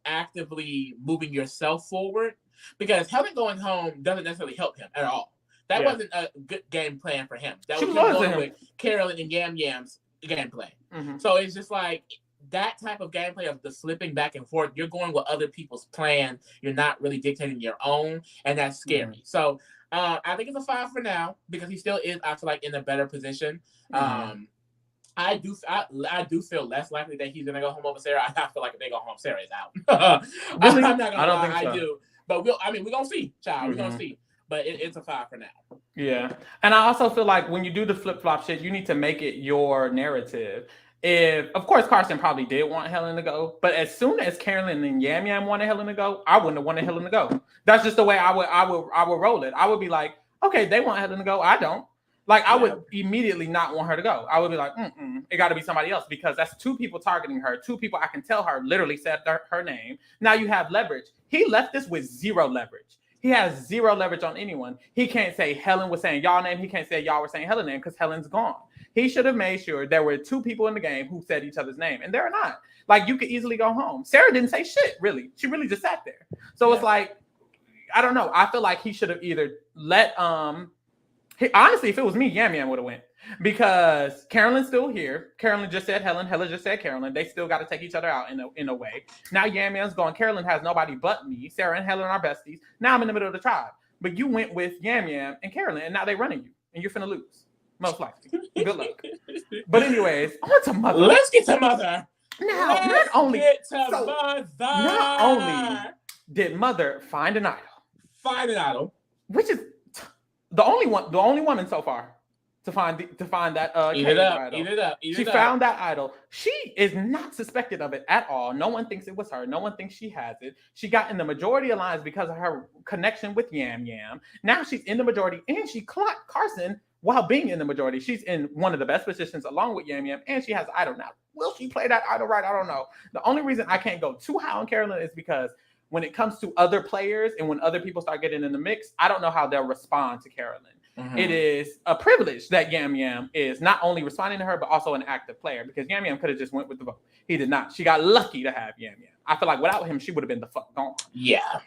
Speaker 2: actively moving yourself forward, because Helen going home doesn't necessarily help him at all. That wasn't a good game plan for him. That was going with Carolyn and Yam Yam's gameplay. Mm-hmm. So it's just like that type of gameplay of the flipping back and forth. You're going with other people's plan. You're not really dictating your own, and that's scary. Mm-hmm. So I think it's a 5 for now because he still is, I feel like, in a better position. Mm-hmm. I do feel less likely that he's gonna go home over Sarah. I feel like if they go home, Sarah is out.
Speaker 1: Really?
Speaker 2: I'm not gonna
Speaker 1: I
Speaker 2: lie,
Speaker 1: so.
Speaker 2: I do. But we're gonna see, child. Mm-hmm. We're gonna see. But it's a 5 for now.
Speaker 1: Yeah. And I also feel like when you do the flip-flop shit, you need to make it your narrative. Of course, Carson probably did want Helen to go, but as soon as Carolyn and Yam Yam wanted Helen to go, I wouldn't have wanted Helen to go. That's just the way I would roll it. I would be like, okay, they want Helen to go. I don't. Like, I would immediately not want her to go. I would be like, it got to be somebody else because that's 2 people targeting her. 2 people I can tell her literally said her name. Now you have leverage. He left this with 0 leverage. He has 0 leverage on anyone. He can't say Helen was saying y'all name. He can't say y'all were saying Helen name because Helen's gone. He should have made sure there were 2 people in the game who said each other's name, and they're not. Like, you could easily go home. Sarah didn't say shit, really. She really just sat there. So it's like, I don't know. I feel like he should have either let honestly, if it was me, Yam Yam would have went because Carolyn's still here. Carolyn just said Helen. Helen just said Carolyn. They still got to take each other out in a way. Now Yam Yam's going. Carolyn has nobody but me. Sarah and Helen are besties. Now I'm in the middle of the tribe. But you went with Yam Yam and Carolyn, and now they're running you, and you're finna lose. Most likely. Good luck. But anyways, on to Mother.
Speaker 2: Let's get to Mother.
Speaker 1: Now, not only did Mother find an idol, which is the only woman so far to find that
Speaker 2: Eat it up.
Speaker 1: She found that idol. She is not suspected of it at all. No one thinks it was her. No one thinks she has it. She got in the majority alliance because of her connection with Yam Yam. Now she's in the majority, and she clocked Carson while being in the majority. She's in one of the best positions along with Yam Yam, and she has idol now. Will she play that idol right? I don't know. The only reason I can't go too high on Carolyn is because when it comes to other players and when other people start getting in the mix, I don't know how they'll respond to Carolyn. Mm-hmm. It is a privilege that Yam Yam is not only responding to her, but also an active player because Yam Yam could have just went with the vote. He did not. She got lucky to have Yam Yam. I feel like without him, she would have been the fuck gone.
Speaker 2: Yeah.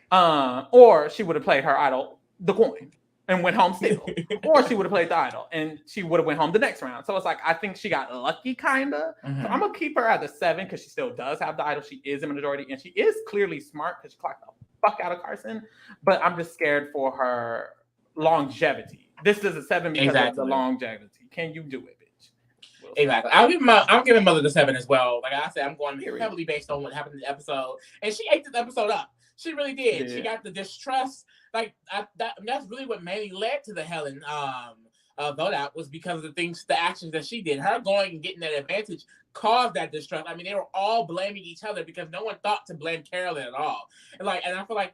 Speaker 1: Or she would have played her idol, the coin. and went home still. Or she would have played the idol and she would have went home the next round. So it's like, I think she got lucky kind of. So I'm going to keep her at the 7 because she still does have the idol. She is in the majority and she is clearly smart because she clocked the fuck out of Carson. But I'm just scared for her longevity. This is a 7 because of the longevity. Can you do it, bitch?
Speaker 2: Exactly. I'm giving Mother the 7 as well. Like I said, I'm going heavily based on what happened in the episode. And she ate this episode up. She really did. Yeah. She got the distrust. Like that's really what mainly led to the Helen vote out, was because of the actions that she did. Her going and getting that advantage caused that distrust. I mean, they were all blaming each other because no one thought to blame Carolyn at all. And I feel like,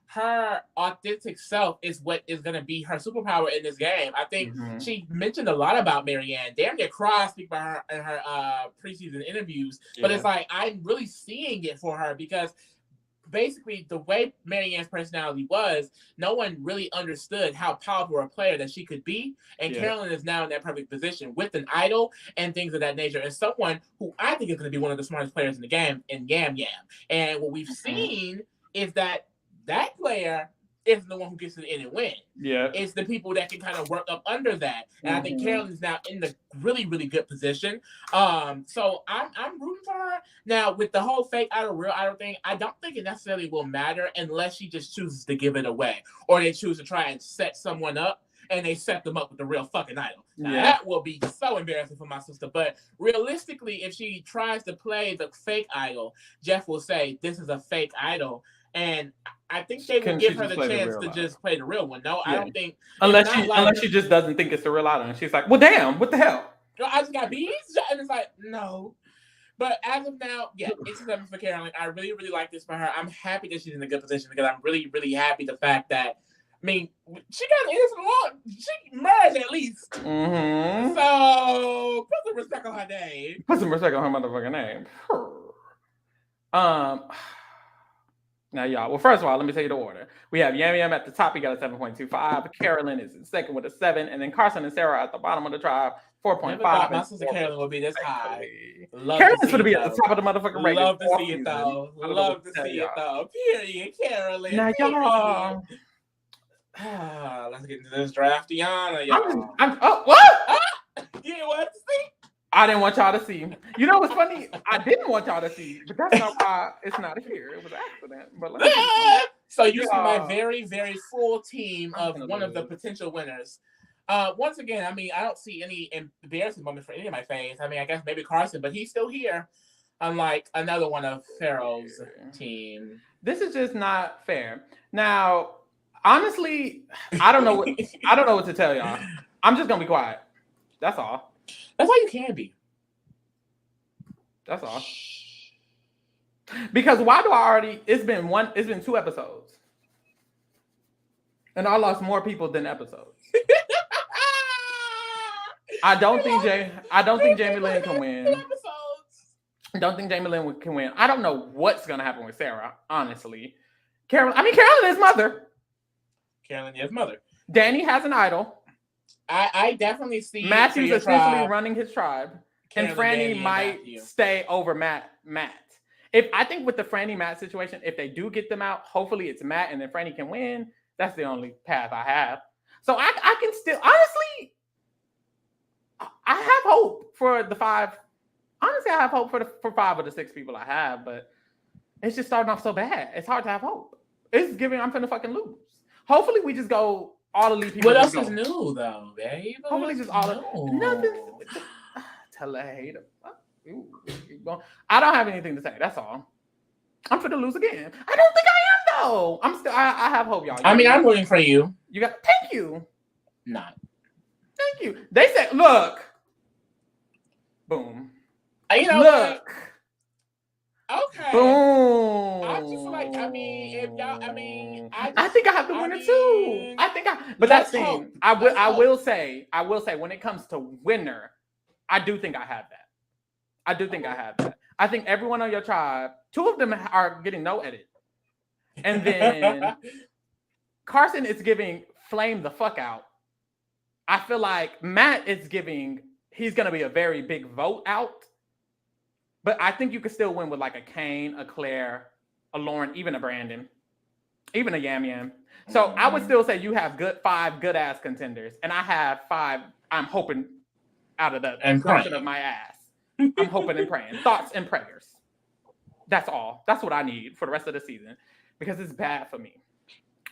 Speaker 2: her authentic self is what is going to be her superpower in this game. I think she mentioned a lot about Marianne. Damn near cried speak by her in her preseason interviews. Yeah. But it's like, I'm really seeing it for her because basically the way Marianne's personality was, no one really understood how powerful a player that she could be. And Carolyn is now in that perfect position with an idol and things of that nature. And someone who I think is going to be one of the smartest players in the game in Yam Yam. And what we've seen is that player isn't the one who gets to the end and win. Yeah. It's the people that can kind of work up under that. And I think Carolyn is now in the really, really good position. So I'm rooting for her. Now, with the whole fake idol, real idol thing, I don't think it necessarily will matter unless she just chooses to give it away. Or they choose to try and set someone up and they set them up with the real fucking idol. Now, that will be so embarrassing for my sister. But realistically, if she tries to play the fake idol, Jeff will say, this is a fake idol. And I think they will give her the chance to just play the real one. No, I don't think.
Speaker 1: Unless she just doesn't think it's the real idol. And she's like, well, damn, what the hell?
Speaker 2: I just got bees? And it's like, no. But as of now, it's a 7 for Carolyn. I really, really like this for her. I'm happy that she's in a good position because I'm really, really happy the fact that, I mean, she got an innocent law. She merged at least. Mm-hmm. So put some respect on her name.
Speaker 1: Put some respect on her motherfucking name. Now, y'all, well, first of all, let me tell you the order. We have Yam Yam at the top. He got a 7.25. Carolyn is in second with a 7. And then Carson and Sarah at the bottom of the tribe, 4.5.
Speaker 2: My sister Carolyn will be this high.
Speaker 1: Carolyn's going to be at the top of the motherfucking rating.
Speaker 2: Love to see it, though. Love to see it, though. Period, Carolyn.
Speaker 1: Now, y'all.
Speaker 2: Let's get into this draft, Diana, y'all.
Speaker 1: What?
Speaker 2: You didn't want to see?
Speaker 1: I didn't want y'all to see. You know what's funny? I didn't want y'all to see, but that's not why it's not here. It was an accident. But
Speaker 2: so you see my very, very full team of one of the potential winners. Once again, I mean, I don't see any embarrassing moments for any of my faves. I mean, I guess maybe Carson, but he's still here. Unlike another one of Pharaoh's team.
Speaker 1: This is just not fair. Now, honestly, I don't know what to tell y'all. I'm just gonna be quiet. That's all.
Speaker 2: That's all you can be.
Speaker 1: That's all. Because why do I already? It's been 2 episodes, and I lost more people than episodes. I don't think Jamie Lynn can win. I don't think Jamie Lynn can win. I don't know what's gonna happen with Sarah. Honestly, Carolyn is mother.
Speaker 2: Carolyn is mother.
Speaker 1: Danny has an idol.
Speaker 2: I definitely see
Speaker 1: Matthew's essentially running his tribe, Carolyn, and Franny might stay over Matt. I think with the Franny Matt situation, if they do get them out, hopefully it's Matt and then Franny can win. That's the only path I have. So I can still honestly, I have hope for the 5. Honestly, I have hope for 5 of the 6 people I have, but it's just starting off so bad. It's hard to have hope. It's giving I'm finna fucking lose. Hopefully we just go. All the lead people.
Speaker 2: What else is new, though, babe?
Speaker 1: Hopefully, just all of nothing. Tell a hater. I don't have anything to say. That's all. I'm finna lose again. I don't think I am though. I'm still. I have hope, y'all.
Speaker 2: I'm rooting for you.
Speaker 1: You got. Thank you.
Speaker 2: Not.
Speaker 1: Thank you. They said, "Look." Boom.
Speaker 2: You know,
Speaker 1: look.
Speaker 2: Okay.
Speaker 1: Boom.
Speaker 2: I just like. I mean, if y'all. I mean,
Speaker 1: I think I have the winner too. But that's the thing. I will say when it comes to winner, I do think I have that. I think everyone on your tribe, 2 of them are getting no edit, and then Carson is giving flame the fuck out. I feel like Matt is giving. He's gonna be a very big vote out. But I think you could still win with like a Kane, a Claire, a Lauren, even a Brandon. Even a yam yam. So I would still say you have five good ass contenders, and I have 5. I'm hoping out of the portion of my ass. I'm hoping and praying. Thoughts and prayers. That's all. That's what I need for the rest of the season because it's bad for me.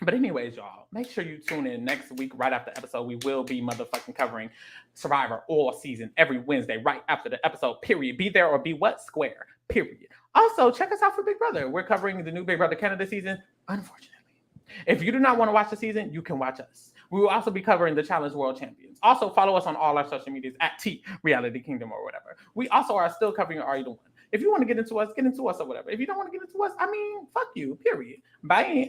Speaker 1: But anyways, y'all, make sure you tune in next week right after the episode. We will be motherfucking covering Survivor all season every Wednesday right after the episode, period. Be there or be what? Square, period. Also, check us out for Big Brother. We're covering the new Big Brother Canada season, unfortunately. If you do not want to watch the season, you can watch us. We will also be covering the Challenge World Champions. Also, follow us on all our social medias at T Reality Kingdom or whatever. We also are still covering Are You the One? If you want to get into us or whatever. If you don't want to get into us, I mean, fuck you, period. Bye.